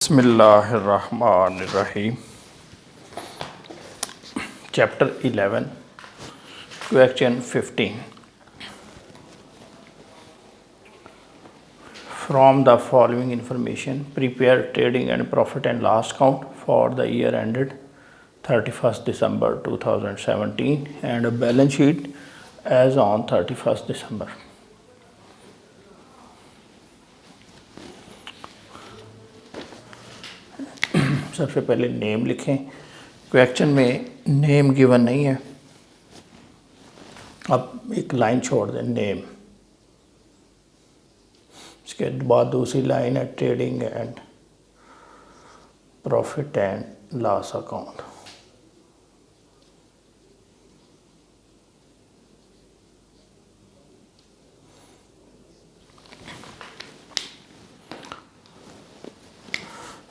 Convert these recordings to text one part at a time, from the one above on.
बिस्मिल्लाहिर्रहमानिर्रहीम। Chapter 11 question 15 from the following information prepare trading and profit and loss account for the year ended 31st December 2017 and a balance sheet as on 31st December। सबसे पहले name लिखें। Question में name given नहीं है, अब एक line छोड़ दें नेम। इसके बाद दूसरी लाइन है trading and profit and loss account.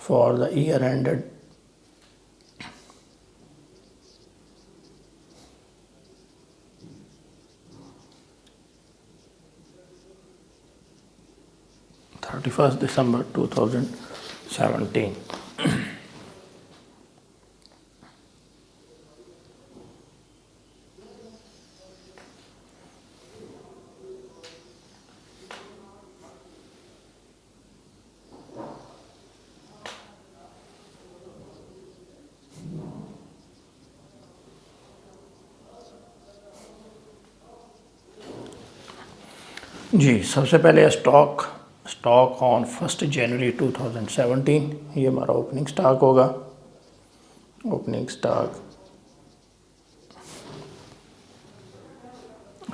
For the year ended 31st December 2017। जी, सबसे पहले स्टॉक ऑन 1 जनवरी 2017, ये हमारा ओपनिंग स्टॉक होगा। Opening stock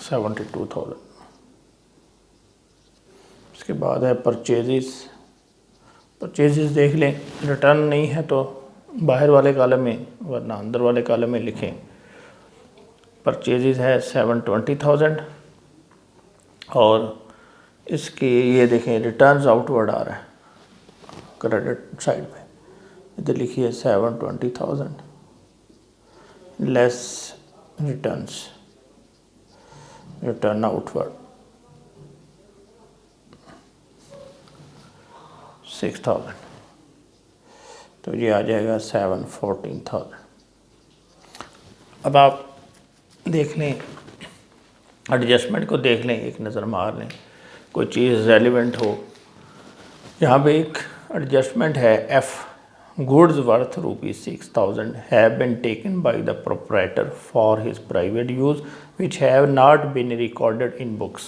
72,000। इसके बाद है परचेजेस देख लें। रिटर्न नहीं है तो बाहर वाले कॉलम में, वरना अंदर वाले कॉलम में लिखें। परचेजेस है 720,000 और इसके ये देखें रिटर्न्स आउटवर्ड आ रहा है क्रेडिट साइड पे। इधर लिखिए 720,000 लेस रिटर्न आउटवर्ड 6,000, तो ये आ जाएगा 714,000। अब आप देख लें, एडजस्टमेंट को देख लें, एक नज़र मार लें, कोई चीज़ रेलिवेंट हो। यहाँ पे एक एडजस्टमेंट है F, goods worth ₹6,000 have been taken by the proprietor for his private use which have not been recorded in books.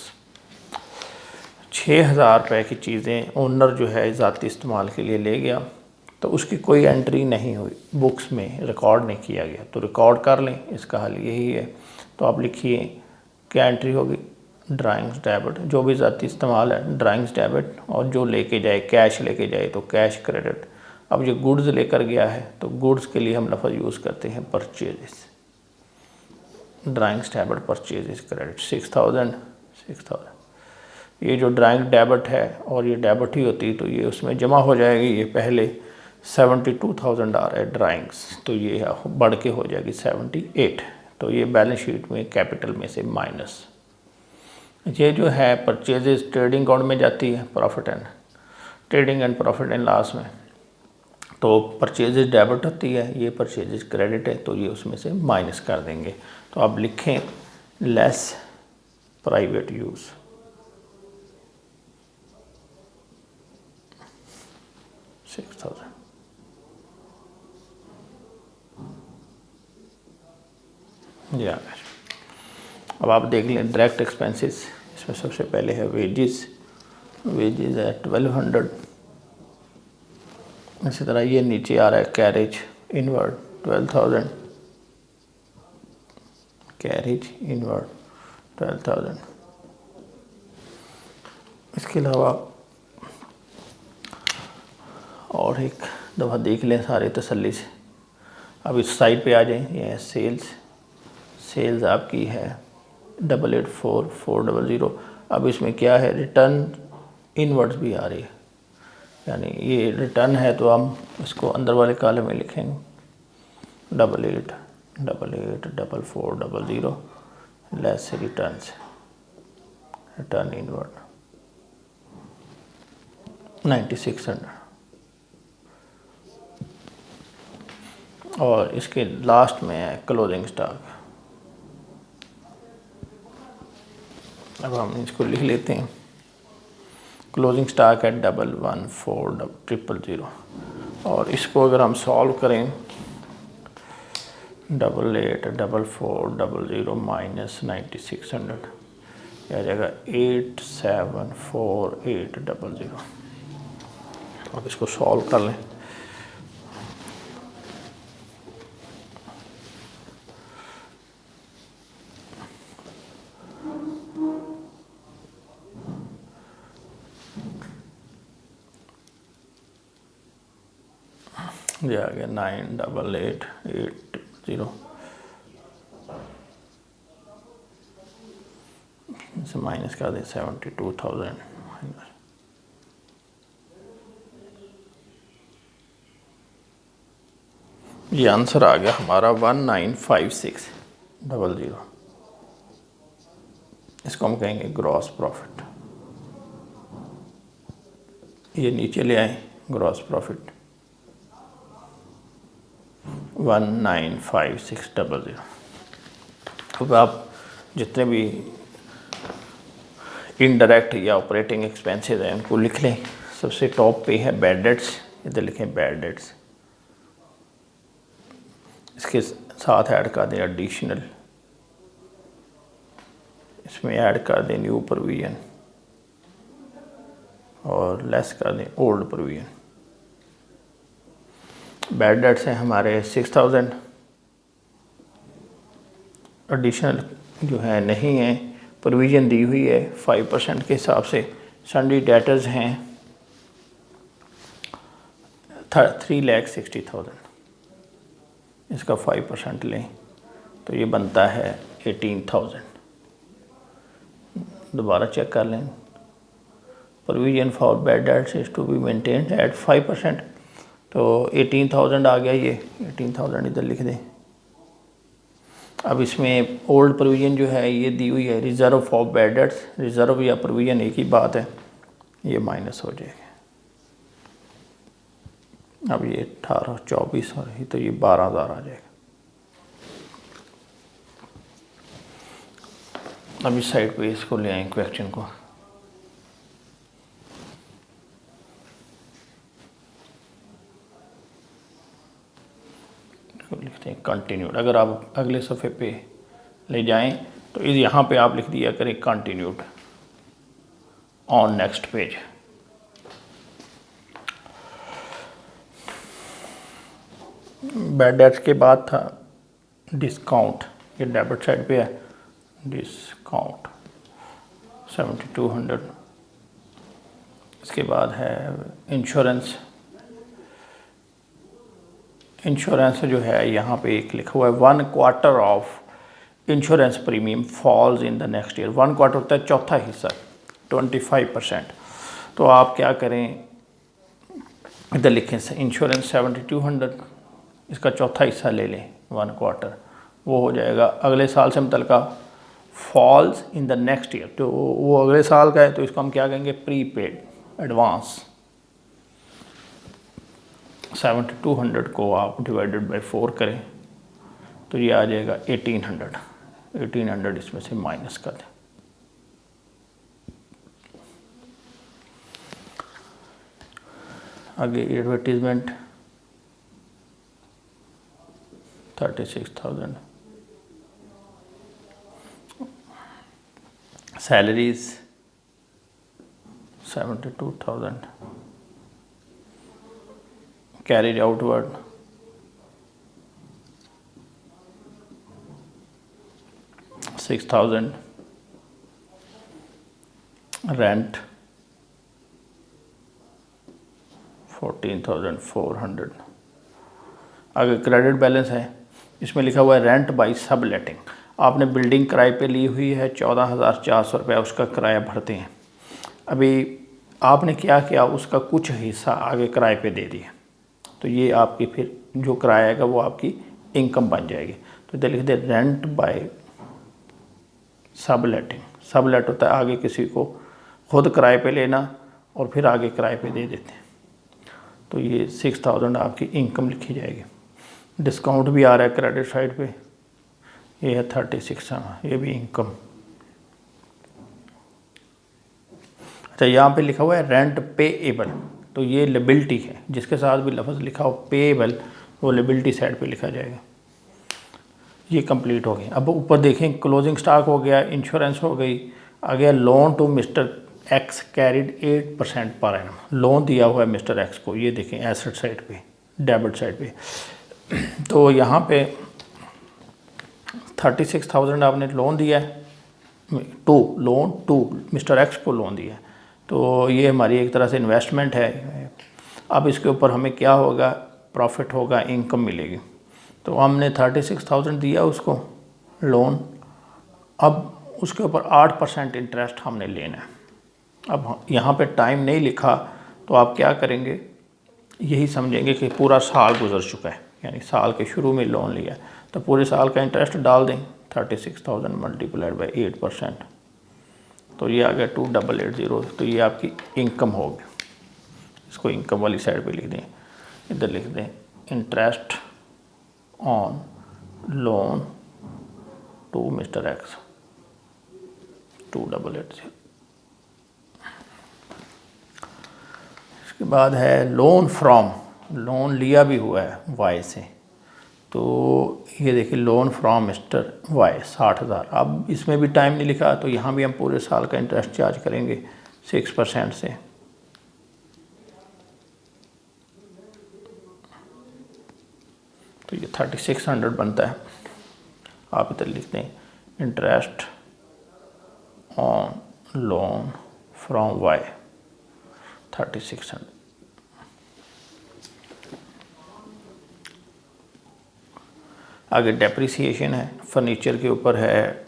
6,000 रुपये की चीज़ें ओनर जो है ज़ाती इस्तेमाल के लिए ले गया, तो उसकी कोई एंट्री नहीं हुई, बुक्स में रिकॉर्ड नहीं किया गया, तो रिकॉर्ड कर लें। इसका हल यही है। तो आप लिखिए क्या एंट्री होगी, ड्राइंग्स डेबिट, जो भी ज़ाती इस्तेमाल है ड्राइंग्स डेबिट, और जो लेके जाए कैश लेके जाए तो कैश क्रेडिट। अब ये गुड्स लेकर गया है तो गुड्स के लिए हम लफ्ज़ यूज़ करते हैं purchases. Drawings debit purchases credit 6,000। ये जो ड्राइंग डेबिट है और ये डेबिट ही होती तो ये उसमें जमा हो जाएगी। ये पहले 72,000 आ रहा है ड्राइंग्स, तो ये बढ़ के हो जाएगी 78, तो ये बैलेंस शीट में कैपिटल में से माइनस। ये जो है परचेजेस ट्रेडिंग अकाउंट में जाती है, trading and profit and loss में, तो परचेजेस डेबिट होती है, ये परचेजेस क्रेडिट है, तो ये उसमें से माइनस कर देंगे। तो आप लिखें लेस प्राइवेट यूज़। जी हाँ। अब आप देख लें डायरेक्ट एक्सपेंसेस। इसमें सबसे पहले है वेजेस है 1200। इसी तरह ये नीचे आ रहा है कैरेज इनवर्ड 12,000, कैरेज इनवर्ड 12,000। इसके अलावा और एक दफ़ा देख लें सारे तसल्ली से। अब इस साइड पे आ जाएं, ये है सेल्स आपकी है 884,400। अब इसमें क्या है, रिटर्न इनवर्ड्स भी आ रही है, यानी ये रिटर्न है तो हम इसको अंदर वाले कॉलम में लिखेंगे 88,84,00 लेस रिटर्न इनवर्ड 9600। और इसके लास्ट में है क्लोजिंग स्टॉक। अब हम इसको लिख लेते हैं। क्लोजिंग स्टॉक है 114,000 और इसको अगर हम सॉल्व करें 88,440 माइनस 9600 आ जाएगा 874800। अब इसको सॉल्व कर लें। ये आ गया 98880 इसे माइनस कर दें 72,000 माइनस। ये आंसर आ गया हमारा 195600। इसको हम कहेंगे ग्रॉस प्रॉफिट। ये नीचे ले आए ग्रॉस प्रॉफिट 195600। अब आप जितने भी इनडायरेक्ट या ऑपरेटिंग एक्सपेंसेस हैं उनको लिख लें। सबसे टॉप पे है बैड डेट्स, इधर लिखें बैड डेट्स। इसके साथ ऐड कर दें एडिशनल, इसमें ऐड कर दें न्यू प्रोविजन और लेस कर दें ओल्ड प्रोविजन। बैड डेट्स हैं हमारे 6000, एडिशनल जो है नहीं है, प्रोविज़न दी हुई है 5% के हिसाब से। सन्डी डेटर्स हैं 3,60,000, इसका 5% लें तो ये बनता है 18,000। दोबारा चेक कर लें। Provision for bad debts is to be maintained at 5%, तो 18,000 आ गया। ये 18,000 इधर लिख दें। अब इसमें ओल्ड प्रोविज़न जो है ये दी हुई है reserve for bad dates. Reserve या प्रोविज़न एक ही बात है, ये माइनस हो जाएगा। अब ये 1824 हो रही तो ये 12,000 आ जाएगा। अब इस साइड पे इसको ले आए क्वेश्चन को। लिखते हैं कंटिन्यूड। अगर आप अगले सफ़े पे ले जाएं तो इस यहाँ पे आप लिख दिया करें continued on next page. Bad debts के बाद था डिस्काउंट, ये डेबिट साइड पे है। डिस्काउंट 7200। इसके बाद है इंश्योरेंस। इंश्योरेंस जो है यहाँ पे एक लिखा हुआ है 1 quarter of insurance premium false in the next year. 1 quarter होता है चौथा हिस्सा, 25%। तो आप क्या करें, इधर लिखें इंश्योरेंस 7200, इसका चौथा हिस्सा ले लें 1 क्वार्टर, वो हो जाएगा अगले साल से मुतल्लिका falls in the next year. तो वो अगले साल का है तो इसको हम क्या कहेंगे प्रीपेड एडवांस। 7200 को आप डिवाइडेड बाय 4 करें तो ये आ जाएगा 1800। 1800 इसमें से माइनस कर दें। आगे advertisement 36,000। Salaries 72,000। Carriage outward 6,000। Rent 14,400। आगे क्रेडिट बैलेंस है, इसमें लिखा हुआ है रेंट बाई सब लेटिंग। आपने बिल्डिंग किराए पे ली हुई है 14,400 रुपया उसका किराया भरते हैं। अभी आपने क्या किया, उसका कुछ हिस्सा आगे किराए पे दे दिया तो ये आपकी फिर जो किराया आएगा वो आपकी इनकम बन जाएगी। तो इधर लिख दे रेंट बाय सब लेटिंग। सब लेट होता है आगे किसी को खुद किराए पे लेना और फिर आगे किराए पे दे देते हैं। तो ये 6,000 आपकी इनकम लिखी जाएगी। डिस्काउंट भी आ रहा है क्रेडिट साइड पे, ये है 36, ये भी इनकम। अच्छा, यहाँ पे लिखा हुआ है रेंट पेएबल, तो ये लिबिलिटी है, जिसके साथ भी लफ्ज़ लिखा हो पेएबल वो लिबिलिटी साइड पे लिखा जाएगा। ये कंप्लीट हो गया। अब ऊपर देखें, क्लोजिंग स्टॉक हो गया, इंश्योरेंस हो गई, आ गया loan to mister X carried 8% per annum, loan दिया हुआ है मिस्टर एक्स को, ये देखें एसेट साइड पे, डेबिट साइड पे। तो यहाँ पे 36,000 आपने लोन दिया है, लोन टू मिस्टर एक्स को लोन दिया है, तो ये हमारी एक तरह से इन्वेस्टमेंट है। अब इसके ऊपर हमें क्या होगा, प्रॉफिट होगा, इनकम मिलेगी। तो हमने 36,000 दिया उसको लोन, अब उसके ऊपर 8% इंटरेस्ट हमने लेना है। अब यहाँ पे टाइम नहीं लिखा, तो आप क्या करेंगे, यही समझेंगे कि पूरा साल गुजर चुका है, यानी साल के शुरू में लोन लिया है, तो पूरे साल का इंटरेस्ट डाल दें, 36,000 मल्टीप्लाइड बाई 8%, तो ये आ गया 2880, तो ये आपकी इनकम होगी। इसको इनकम वाली साइड पे लिख दें, इधर लिख दें interest on loan to mister X 2880। इसके बाद है लोन फ्रॉम, लोन लिया भी हुआ है वाई से, तो ये देखिए लोन फ्रॉम मिस्टर वाई 60,000। अब इसमें भी टाइम नहीं लिखा, तो यहाँ भी हम पूरे साल का इंटरेस्ट चार्ज करेंगे 6% से। तो ये 3600 बनता है। आप इधर लिखते हैं interest on loan from Y 3600। आगे डेप्रिसिएशन है, फर्नीचर के ऊपर है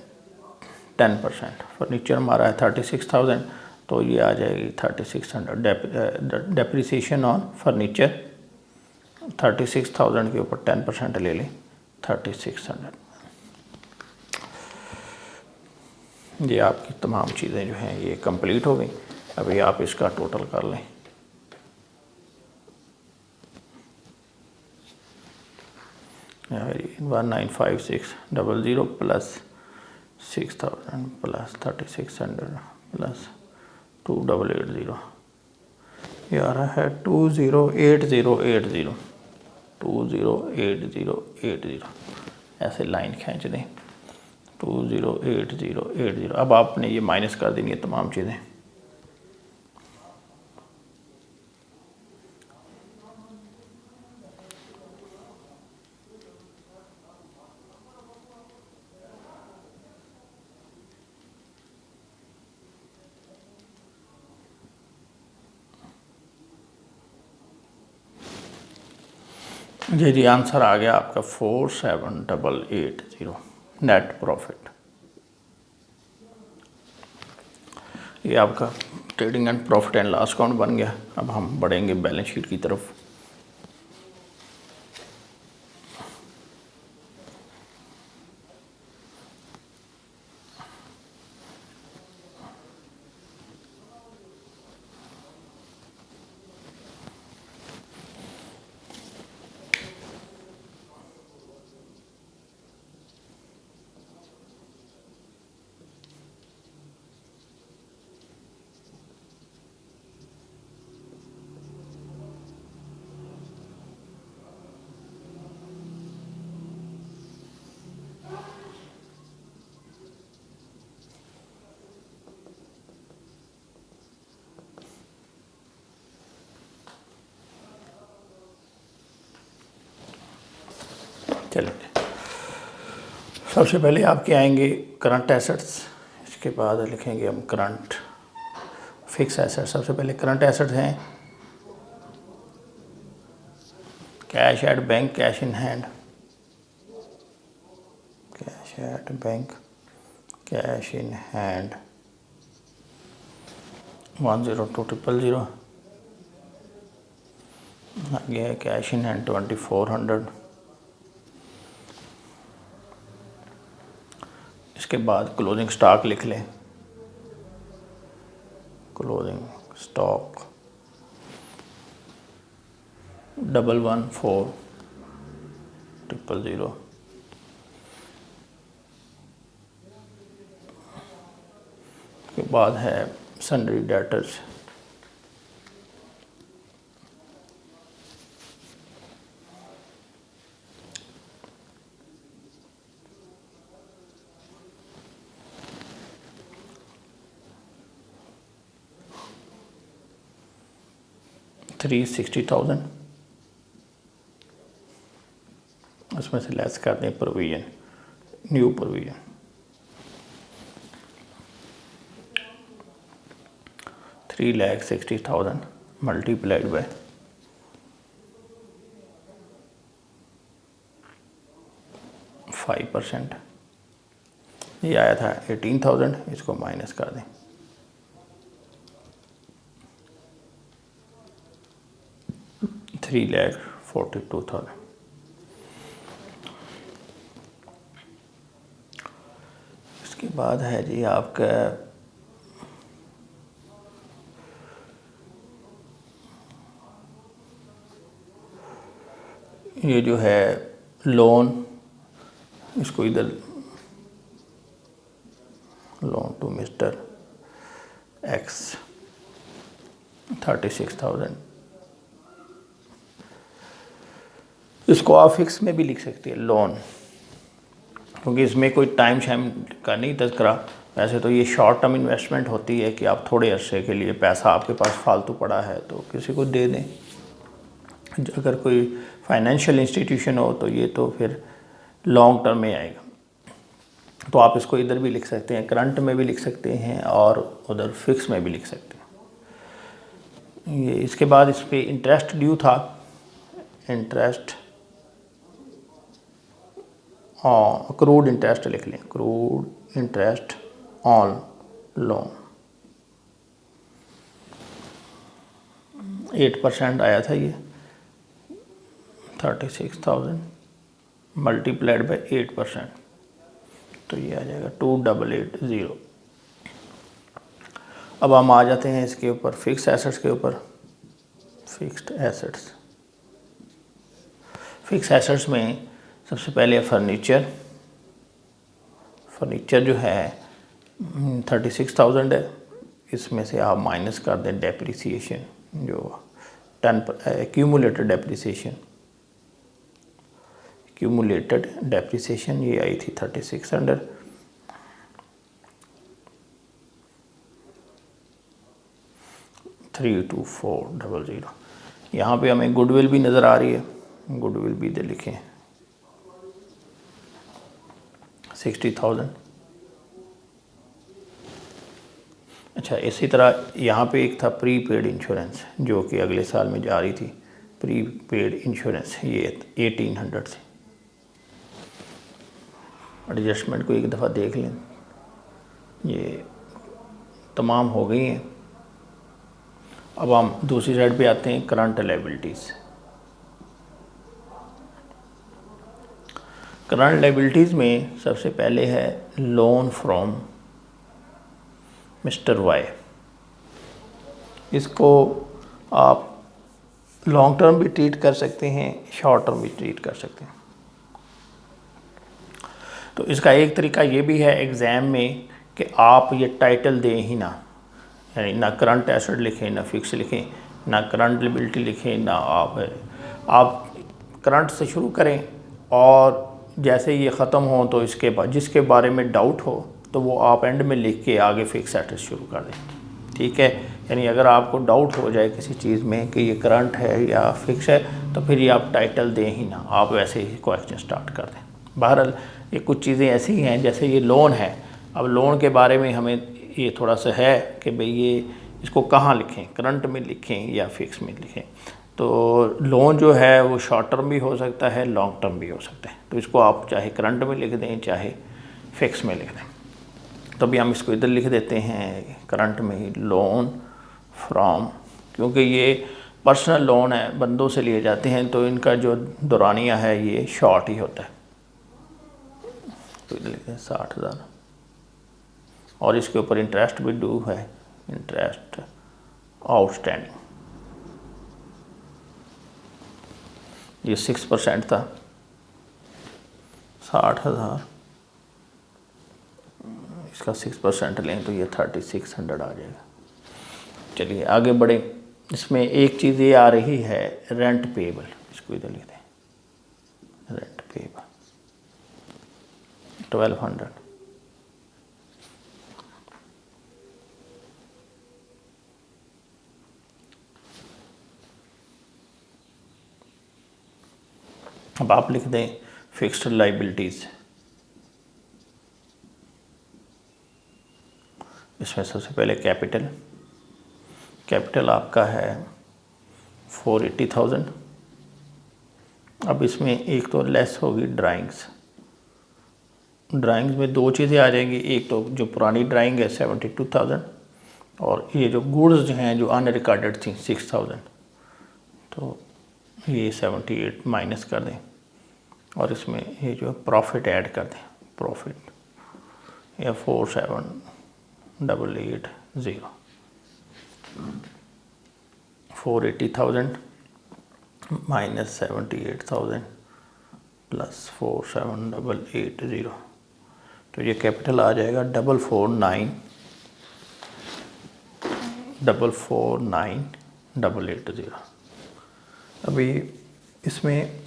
10%, फर्नीचर हमारा है 36,000, तो ये आ जाएगी 3600। डेप्रिसिएशन ऑन फर्नीचर 36,000 के ऊपर 10% ले लें, 3600। ये आपकी तमाम चीज़ें जो हैं ये कंप्लीट हो गई। अभी आप इसका टोटल कर लें। वेरी 195600 प्लस 6000 प्लस 3600 प्लस 2880, ये आ रहा है 208080, 208080, ऐसे लाइन खींच दें 208080। अब आपने ये माइनस कर देनी है तमाम चीज़ें। जी आंसर आ गया आपका 4780 नेट प्रॉफिट। ये आपका trading and profit and loss account बन गया। अब हम बढ़ेंगे बैलेंस शीट की तरफ। चलिए, सबसे पहले आपके आएंगे करंट एसेट्स, इसके बाद लिखेंगे हम करंट फिक्स एसेट्स। सबसे पहले करंट एसेट्स हैं cash at bank, cash in hand, cash at bank, cash in hand 102,000। आगे है कैश इन हैंड 2400। इसके बाद क्लोजिंग स्टॉक लिख लें, क्लोजिंग स्टॉक 114 000 के बाद है सन्ड्री डेटर्स, $360,000, उसमें से लेस कर दें provision, new provision, 3,60,000 multiplied by 5%, ये आया था 18,000, इसको माइनस कर दें, 3,42,000। इसके बाद है जी आपका ये जो है लोन, इसको इधर लोन टू मिस्टर एक्स 36,000, इसको आप फिक्स में भी लिख सकते हैं लोन, क्योंकि इसमें कोई टाइम शाइम का नहीं तज़करा। वैसे तो ये शॉर्ट टर्म इन्वेस्टमेंट होती है कि आप थोड़े अरसे के लिए पैसा आपके पास फालतू पड़ा है तो किसी को दे दें। अगर कोई फाइनेंशियल इंस्टीट्यूशन हो तो ये तो फिर लॉन्ग टर्म में आएगा, तो आप इसको इधर भी लिख सकते हैं, करंट में भी लिख सकते हैं और उधर फिक्स में भी लिख सकते हैं। ये इसके बाद इस पर इंटरेस्ट ड्यू था, इंटरेस्ट अक्रूड इंटरेस्ट लिख लें, अक्रूड इंटरेस्ट ऑन लोन 8% आया था ये, 36,000 मल्टीप्लाइड बाई 8%, तो ये आ जाएगा 2,880। अब हम आ जाते हैं इसके ऊपर फिक्स एसेट्स के ऊपर। फिक्स्ड एसेट्स, फिक्स एसेट्स में सबसे पहले फर्नीचर, फर्नीचर जो है 36,000 है, इसमें से आप माइनस कर दें डेप्रिसिएशन, जो 10 एक्यूमुलेटेड डेप्रिसिएशन, एक्यूमुलेटेड डेप्रिसिएशन ये आई थी 3600, $32400। यहाँ पे हमें गुडविल भी नज़र आ रही है, गुडविल भी इधर लिखें 60,000। अच्छा, इसी तरह यहाँ पे एक था प्री पेड इंश्योरेंस जो कि अगले साल में जा रही थी, प्री पेड इंश्योरेंस ये 1800 थी। एडजस्टमेंट को एक दफ़ा देख लें, ये तमाम हो गई हैं। अब हम दूसरी साइड पे आते हैं, करंट लायबिलिटीज़। करंट लायबिलिटीज़ में सबसे पहले है लोन फ्रॉम मिस्टर वाई। इसको आप लॉन्ग टर्म भी ट्रीट कर सकते हैं, शॉर्ट टर्म भी ट्रीट कर सकते हैं। तो इसका एक तरीका ये भी है एग्ज़ाम में कि आप ये टाइटल दें ही ना, यानी ना करंट एसेट लिखें, ना फिक्स लिखें, ना करंट लायबिलिटी लिखें, ना आप करंट से शुरू करें और जैसे ये ख़त्म हो तो इसके बाद जिसके बारे में डाउट हो तो वो आप एंड में लिख के आगे फिक्स एसेट शुरू कर दें। ठीक है, यानी अगर आपको डाउट हो जाए किसी चीज़ में कि ये करंट है या फिक्स है तो फिर ये आप टाइटल दें ही ना, आप वैसे ही क्वेश्चन स्टार्ट कर दें। बहरहाल ये कुछ चीज़ें ऐसी हैं, जैसे ये लोन है, अब लोन के बारे में हमें ये थोड़ा सा है कि भाई ये इसको कहाँ लिखें, करंट में लिखें या फिक्स में लिखें। तो लोन जो है वो शॉर्ट टर्म भी हो सकता है, लॉन्ग टर्म भी हो सकता है, तो इसको आप चाहे करंट में लिख दें चाहे फिक्स में लिख दें। तो अभी हम इसको इधर लिख देते हैं करंट में ही, लोन फ्रॉम, क्योंकि ये पर्सनल लोन है, बंदों से लिए जाते हैं तो इनका जो दौरानिया है ये शॉर्ट ही होता है। तो इधर लिखें 60,000 और इसके ऊपर इंटरेस्ट भी ड्यू है, इंटरेस्ट आउटस्टैंडिंग, ये 6% था, 60,000, इसका 6% लें तो ये 3600 आ जाएगा। चलिए आगे बढ़े। इसमें एक चीज़ ये आ रही है रेंट पेएबल, इसको इधर लिख दें, रेंट पेएबल 1200। अब आप लिख दें फिक्स्ड लाइबिलिटीज़। इसमें सबसे पहले कैपिटल आपका है 480,000। अब इसमें एक तो लेस होगी ड्राइंग्स में दो चीज़ें आ जाएंगी, एक तो जो पुरानी ड्राइंग है 72,000 और ये जो गुड्स जो हैं जो अनरिकॉर्डेड थी 6,000, तो ये 78 माइनस कर दें और इसमें ये जो प्रॉफिट ऐड कर दें, प्रॉफिट या 47,880, 480,000 माइनस 78,000 प्लस 47,880, तो ये कैपिटल आ जाएगा 449,880। अभी इसमें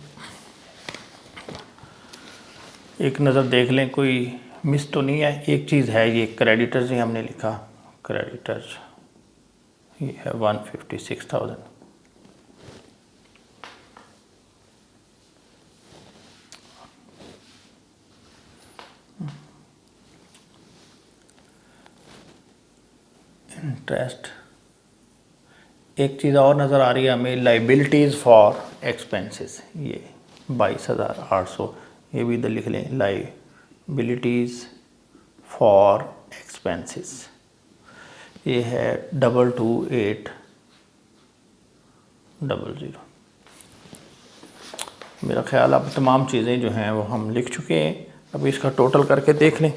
एक नज़र देख लें कोई मिस तो नहीं है। एक चीज़ है, ये क्रेडिटर्स ही हमने लिखा, क्रेडिटर्स ये है 156,000। इंटरेस्ट, एक चीज़ और नज़र आ रही है हमें, लाइबिलिटीज़ फॉर एक्सपेंसेस, ये 22,800, ये भी इधर लिख लें, लाइबिलिटीज़ फॉर एक्सपेंसेस, ये है 22,800। मेरा ख्याल अब तमाम चीज़ें जो हैं वो हम लिख चुके हैं। अभी इसका टोटल करके देख लें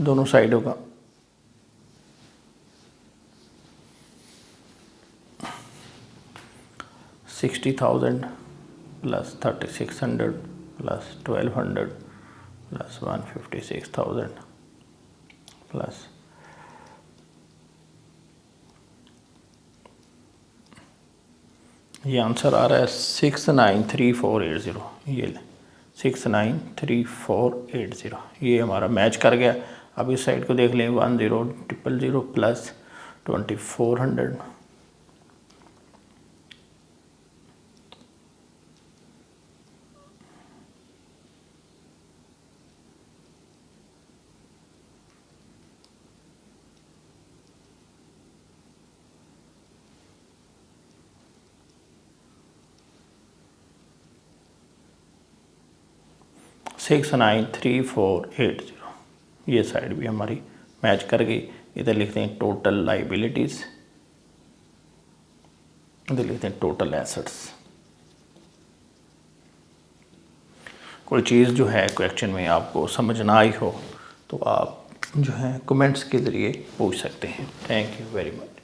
दोनों साइडों का। 60,000 प्लस 3600 प्लस 1200 प्लस 156,000 प्लस ये आंसर आ रहा है 693480। ये 693480, ये हमारा मैच कर गया। अब इस साइड को देख लें, 10,000 प्लस 2400 693480, ये साइड भी हमारी मैच कर गई। इधर लिखते हैं टोटल लाइबिलिटीज़, इधर लिखते हैं टोटल एसेट्स। कोई चीज़ जो है क्वेश्चन में आपको समझ ना आई हो तो आप जो है कमेंट्स के ज़रिए पूछ सकते हैं। Thank you very much.